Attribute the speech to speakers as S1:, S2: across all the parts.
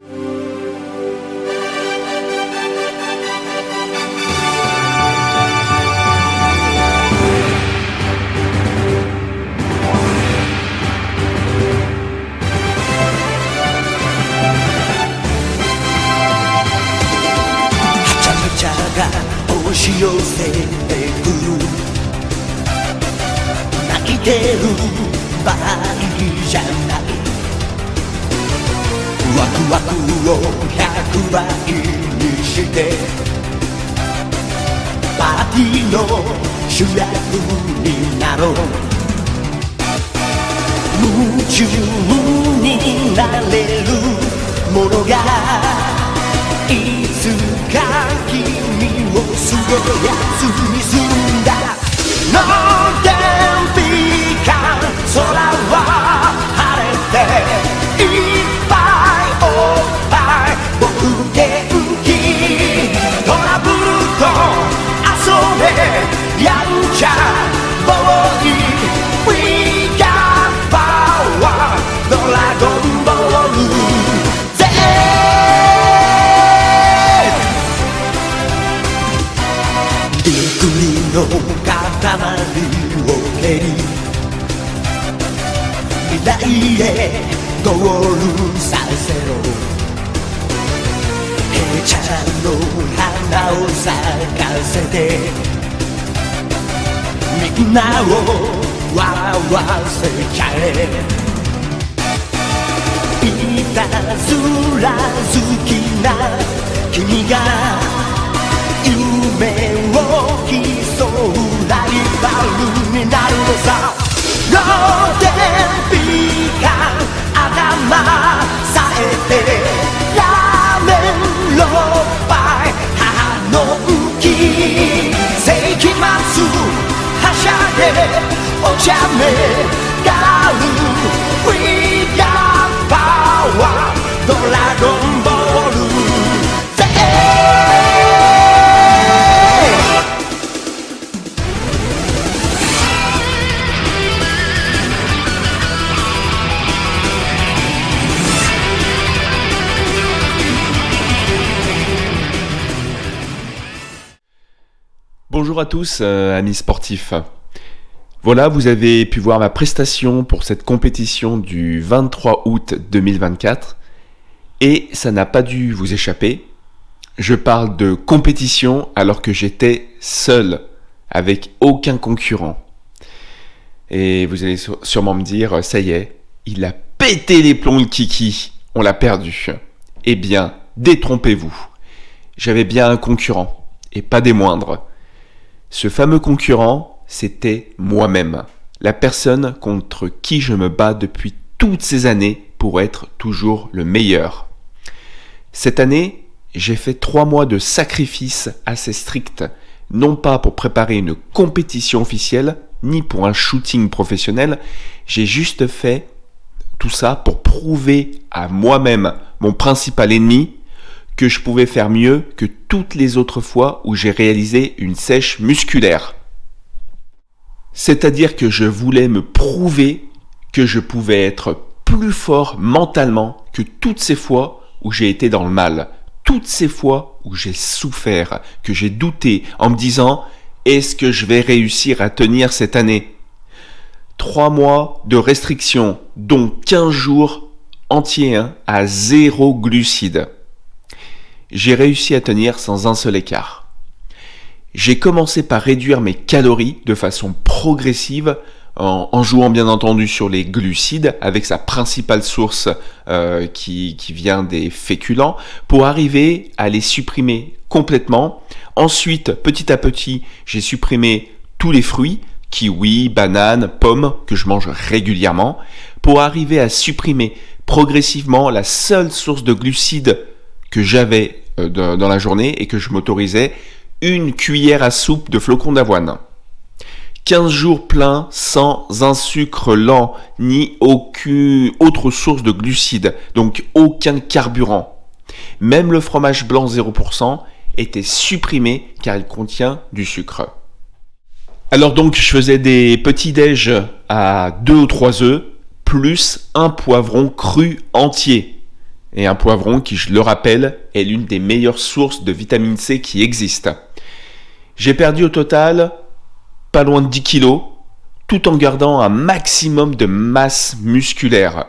S1: 押し寄せてくる泣いてる場合じゃないワクワクを100倍にしてパーティーの主役になろう夢中になれるものがいつか君をすごいやつにするんだの天日間空は晴れていっぱいおっぱい僕元気トラブルと遊べやんちゃボーイ We got power ドラゴンボールの塊を蹴り未来へゴールさせろ平ちゃんの花を咲かせてみんなを笑わせちゃえいたずら好きな君が夢を競うライバルになるのさローテンピーカー頭さえてラーメン6杯母の浮き世紀末はしゃげお茶目ガール We got power ドラゴンボール
S2: Bonjour à tous, amis sportifs. Voilà, vous avez pu voir ma prestation pour cette compétition du 23 août 2024 et ça n'a pas dû vous échapper. Je parle de compétition alors que j'étais seul, avec aucun concurrent. Et vous allez sûrement me dire, ça y est, il a pété les plombs le kiki, on l'a perdu. Eh bien, détrompez-vous, j'avais bien un concurrent et pas des moindres. Ce fameux concurrent, c'était moi-même, la personne contre qui je me bats depuis toutes ces années pour être toujours le meilleur. Cette année, j'ai fait 3 mois de sacrifices assez stricts, non pas pour préparer une compétition officielle, ni pour un shooting professionnel, j'ai juste fait tout ça pour prouver à moi-même, mon principal ennemi, que je pouvais faire mieux que toutes les autres fois où j'ai réalisé une sèche musculaire. C'est-à-dire que je voulais me prouver que je pouvais être plus fort mentalement que toutes ces fois où j'ai été dans le mal, toutes ces fois où j'ai souffert, que j'ai douté en me disant « Est-ce que je vais réussir à tenir cette année ?» 3 mois de restriction, dont 15 jours entiers à 0 glucides. J'ai réussi à tenir sans un seul écart. J'ai commencé par réduire mes calories de façon progressive en jouant bien entendu sur les glucides avec sa principale source qui vient des féculents pour arriver à les supprimer complètement. Ensuite, petit à petit, j'ai supprimé tous les fruits, kiwi, bananes, pommes que je mange régulièrement pour arriver à supprimer progressivement la seule source de glucides que j'avais dans la journée et que je m'autorisais, une cuillère à soupe de flocons d'avoine. 15 jours pleins sans un sucre lent ni aucune autre source de glucides, donc aucun carburant. Même le fromage blanc 0% était supprimé car il contient du sucre. Alors donc je faisais des petits déj à 2 ou 3 œufs plus un poivron cru entier. Et un poivron qui, je le rappelle, est l'une des meilleures sources de vitamine C qui existent. J'ai perdu au total pas loin de 10 kilos, tout en gardant un maximum de masse musculaire.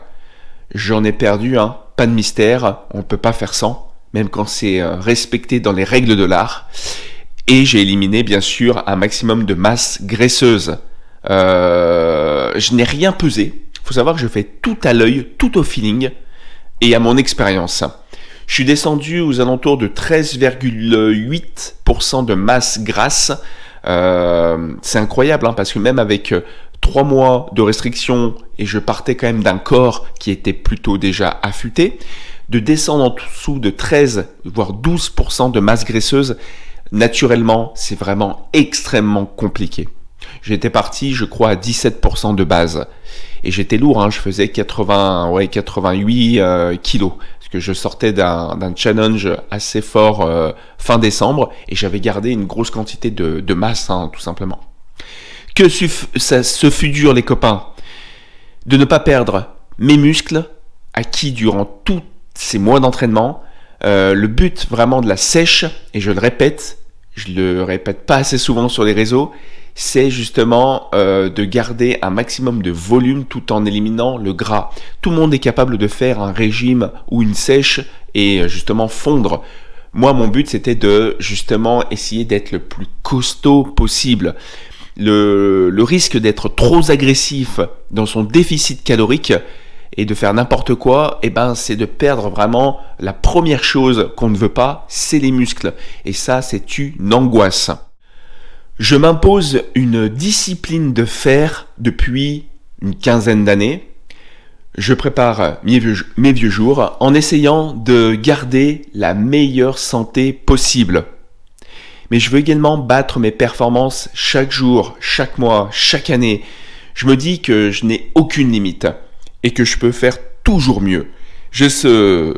S2: J'en ai perdu, pas de mystère, on ne peut pas faire sans, même quand c'est respecté dans les règles de l'art. Et j'ai éliminé bien sûr un maximum de masse graisseuse. Je n'ai rien pesé. Il faut savoir que je fais tout à l'œil, tout au feeling et à mon expérience. Je suis descendu aux alentours de 13,8% de masse grasse. C'est incroyable parce que même avec 3 mois de restriction et je partais quand même d'un corps qui était plutôt déjà affûté, de descendre en dessous de 13 voire 12% de masse graisseuse, naturellement, c'est vraiment extrêmement compliqué. J'étais parti, je crois, à 17% de base. Et j'étais lourd, je faisais 88 kilos. Parce que je sortais d'un challenge assez fort fin décembre. Et j'avais gardé une grosse quantité de masse, tout simplement. Ce fut dur, les copains, de ne pas perdre mes muscles, acquis durant tous ces mois d'entraînement. Le but vraiment de la sèche, et je le répète pas assez souvent sur les réseaux, c'est justement de garder un maximum de volume tout en éliminant le gras. Tout le monde est capable de faire un régime ou une sèche et justement fondre. Moi, mon but, c'était de justement essayer d'être le plus costaud possible. Le risque d'être trop agressif dans son déficit calorique et de faire n'importe quoi, c'est de perdre vraiment la première chose qu'on ne veut pas, c'est les muscles. Et ça, c'est une angoisse. Je m'impose une discipline de fer depuis une quinzaine d'années. Je prépare mes vieux jours en essayant de garder la meilleure santé possible. Mais je veux également battre mes performances chaque jour, chaque mois, chaque année. Je me dis que je n'ai aucune limite et que je peux faire toujours mieux. J'ai ce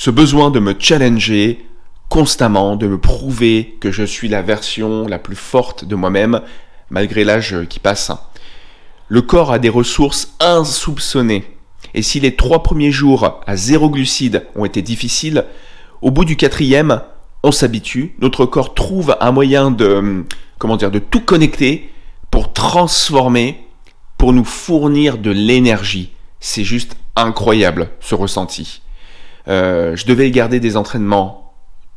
S2: besoin de me challenger constamment, de me prouver que je suis la version la plus forte de moi-même, malgré l'âge qui passe. Le corps a des ressources insoupçonnées. Et si les 3 premiers jours à 0 glucides ont été difficiles, au bout du 4e, on s'habitue. Notre corps trouve un moyen de tout connecter pour transformer, pour nous fournir de l'énergie. C'est juste incroyable, ce ressenti. Je devais garder des entraînements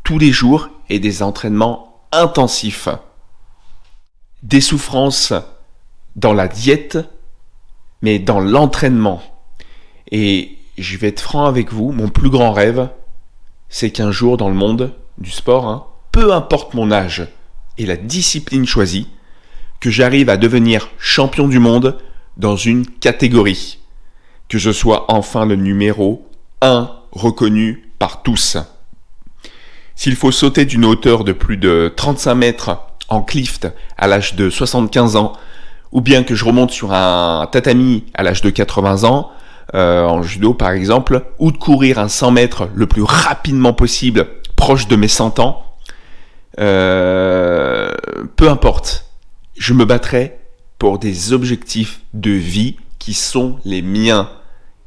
S2: tous les jours et des entraînements intensifs. Des souffrances dans la diète, mais dans l'entraînement. Et je vais être franc avec vous, mon plus grand rêve, c'est qu'un jour dans le monde du sport, peu importe mon âge et la discipline choisie, que j'arrive à devenir champion du monde dans une catégorie. Que je sois enfin le numéro 1 reconnu par tous. S'il faut sauter d'une hauteur de plus de 35 mètres en lift à l'âge de 75 ans, ou bien que je remonte sur un tatami à l'âge de 80 ans, en judo par exemple, ou de courir un 100 mètres le plus rapidement possible, proche de mes 100 ans, peu importe, je me battrai pour des objectifs de vie qui sont les miens.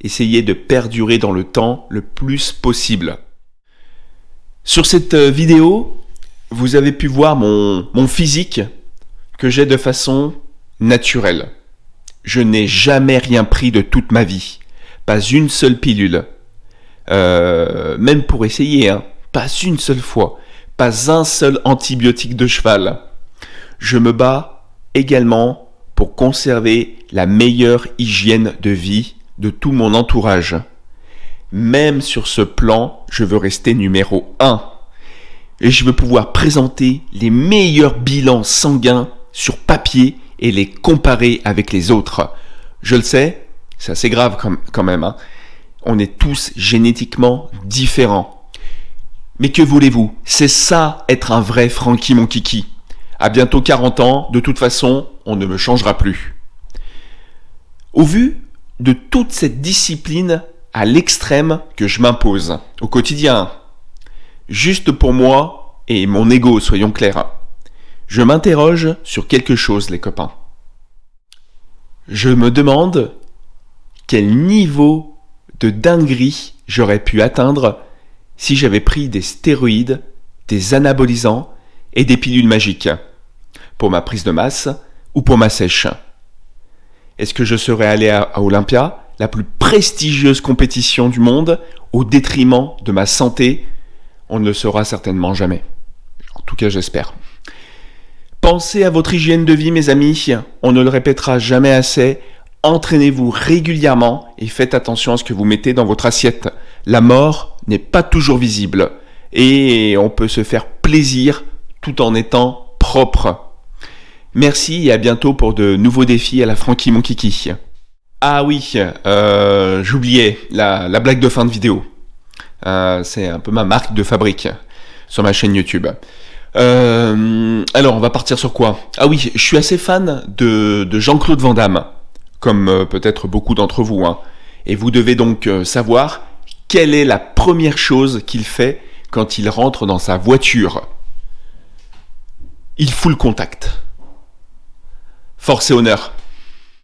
S2: Essayer de perdurer dans le temps le plus possible. Sur cette vidéo, vous avez pu voir mon physique que j'ai de façon naturelle. Je n'ai jamais rien pris de toute ma vie. Pas une seule pilule. Même pour essayer, pas une seule fois. Pas un seul antibiotique de cheval. Je me bats également pour conserver la meilleure hygiène de vie de tout mon entourage. Même sur ce plan, je veux rester numéro 1. Et je veux pouvoir présenter les meilleurs bilans sanguins sur papier et les comparer avec les autres. Je le sais, c'est assez grave quand même. On est tous génétiquement différents. Mais que voulez-vous? C'est ça être un vrai Francky mon kiki. À bientôt 40 ans, de toute façon, on ne me changera plus. Au vu de toute cette discipline à l'extrême que je m'impose au quotidien, juste pour moi et mon ego, soyons clairs, je m'interroge sur quelque chose, les copains. Je me demande quel niveau de dingueries j'aurais pu atteindre si j'avais pris des stéroïdes, des anabolisants et des pilules magiques pour ma prise de masse ou pour ma sèche. Est-ce que je serais allé à Olympia, la plus prestigieuse compétition du monde, au détriment de ma santé? On ne le saura certainement jamais. En tout cas, j'espère. Pensez à votre hygiène de vie, mes amis. On ne le répétera jamais assez. Entraînez-vous régulièrement et faites attention à ce que vous mettez dans votre assiette. La mort n'est pas toujours visible et on peut se faire plaisir tout en étant propre. Merci et à bientôt pour de nouveaux défis à la Francky Mon Kiki. Ah oui, j'oubliais la blague de fin de vidéo. C'est un peu ma marque de fabrique sur ma chaîne YouTube. Alors, on va partir sur quoi? Ah oui, je suis assez fan de Jean-Claude Van Damme, comme peut-être beaucoup d'entre vous. Et vous devez donc savoir quelle est la première chose qu'il fait quand il rentre dans sa voiture. Il fout le contact. Force et honneur.